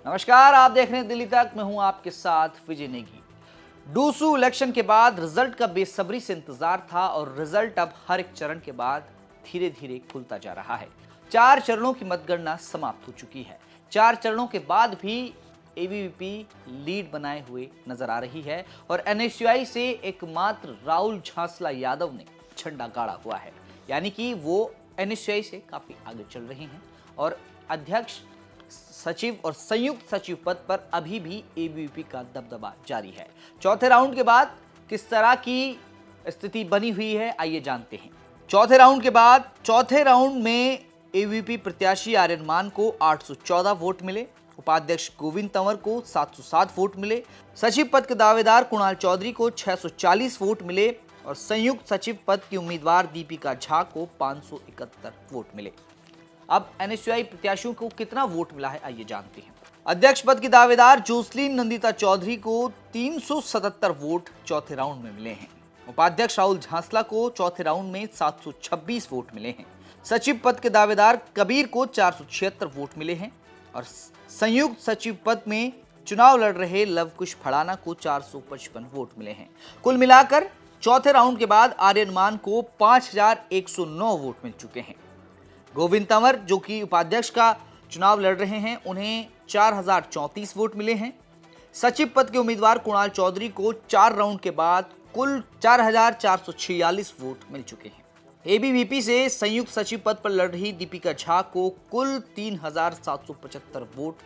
नमस्कार, आप देख रहे हैं दिल्ली तक। मैं हूं आपके साथ विजय नेगी। डूसू इलेक्शन के बाद रिजल्ट का बेसब्री से इंतजार था और रिजल्ट अब हर एक चरण के बाद धीरे धीरे खुलता जा रहा है। 4 चरणों की मतगणना समाप्त हो चुकी है। 4 चरणों के बाद भी एबीवीपी लीड बनाए हुए नजर आ रही है और एनएसयूआई से एकमात्र राहुल झांसला यादव ने झंडा गाड़ा हुआ है, यानी कि वो एनएसयूआई से काफी आगे चल रहे हैं और अध्यक्ष, सचिव और संयुक्त सचिव पद पर अभी भी एबीवीपी का दबदबा जारी है। चौथे राउंड के बाद किस तरह की स्थिति बनी हुई है, आइए जानते हैं। चौथे राउंड में एबीवीपी प्रत्याशी आर्यन मान को 814 वोट मिले, उपाध्यक्ष गोविंद तंवर को 707 वोट मिले, सचिव पद के दावेदार कुणाल चौधरी को 640 वोट मिले और संयुक्त सचिव पद की उम्मीदवार दीपिका झा को 571 वोट मिले। अब एनएसयूआई प्रत्याशियों को कितना वोट मिला है, आइए जानते हैं। अध्यक्ष पद की दावेदार जोसलीन नंदिता चौधरी को 377 वोट चौथे राउंड में मिले हैं। उपाध्यक्ष राहुल झांसला को चौथे राउंड में 726 वोट मिले हैं। सचिव पद के दावेदार कबीर को 476 वोट मिले हैं और संयुक्त सचिव पद में चुनाव लड़ रहे लवकुश फड़ाना को 455 वोट मिले हैं। कुल मिलाकर चौथे राउंड के बाद आर्यन मान को 5109 वोट मिल चुके हैं। गोविंद तंवर, जो कि उपाध्यक्ष का चुनाव लड़ रहे हैं, उन्हें 4034 वोट मिले हैं। सचिव पद के उम्मीदवार कुणाल चौधरी को 4 राउंड के बाद कुल 4446 वोट मिल चुके हैं। एबीवीपी से संयुक्त सचिव पद पर लड़ रही दीपिका झा को कुल 3775 वोट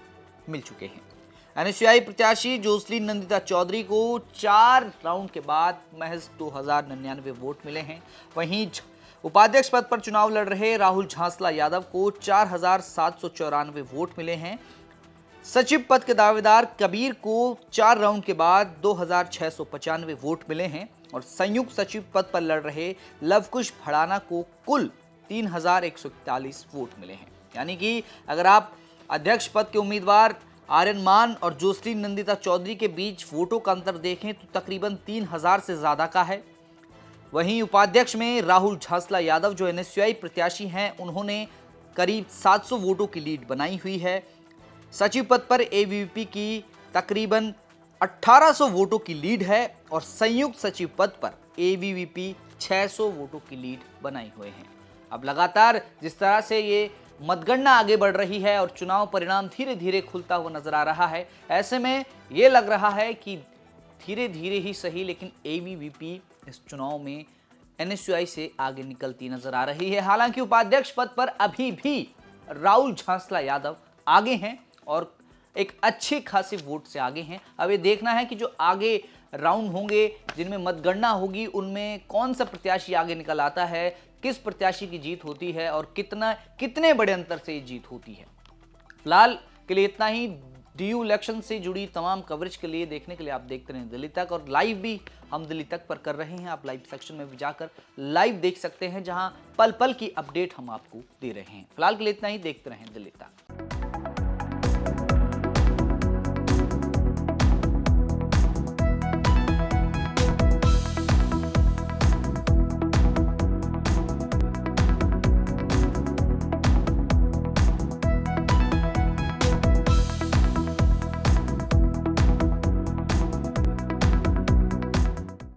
मिल चुके हैं। एनएसयूआई प्रत्याशी जोसलीन नंदिता चौधरी को 4 राउंड के बाद महज 2099 वोट मिले हैं। वहीं उपाध्यक्ष पद पर चुनाव लड़ रहे राहुल झांसला यादव को 4794 वोट मिले हैं। सचिव पद के दावेदार कबीर को 4 राउंड के बाद 2695 वोट मिले हैं और संयुक्त सचिव पद पर लड़ रहे लवकुश भड़ाना को कुल 3141 वोट मिले हैं। यानी कि अगर आप अध्यक्ष पद के उम्मीदवार आर्यन मान और जोसलीन नंदिता चौधरी के बीच वोटों का अंतर देखें तो तकरीबन 3000 से ज्यादा का है। वहीं उपाध्यक्ष में राहुल झांसला यादव, जो एनएसयूआई प्रत्याशी हैं, उन्होंने करीब 700 वोटों की लीड बनाई हुई है। सचिव पद पर एबीवीपी की तकरीबन 1800 वोटों की लीड है और संयुक्त सचिव पद पर एबीवीपी 600 वोटों की लीड बनाए हुए हैं। अब लगातार जिस तरह से ये मतगणना आगे बढ़ रही है और चुनाव परिणाम धीरे धीरे खुलता हुआ नजर आ रहा है, ऐसे में ये लग रहा है कि धीरे धीरे ही सही, लेकिन एबीवीपी इस चुनाव में एनएसयूआई से आगे निकलती नजर आ रही है। हालांकि उपाध्यक्ष पद पर अभी भी राहुल झांसला यादव आगे हैं और एक अच्छी खासी वोट से आगे हैं। अब ये देखना है कि जो आगे राउंड होंगे, जिनमें मतगणना होगी, उनमें कौन सा प्रत्याशी आगे निकल आता है, किस प्रत्याशी की जीत होती है और कितने बड़े अंतर से ये जीत होती है। फिलहाल के लिए इतना ही। डीयू इलेक्शन से जुड़ी तमाम कवरेज के लिए देखने के लिए आप देखते रहें दिल्ली तक, और लाइव भी हम दिल्ली तक पर कर रहे हैं। आप लाइव सेक्शन में भी जाकर लाइव देख सकते हैं, जहां पल पल की अपडेट हम आपको दे रहे हैं। फिलहाल के लिए इतना ही। देखते रहें दिल्ली तक।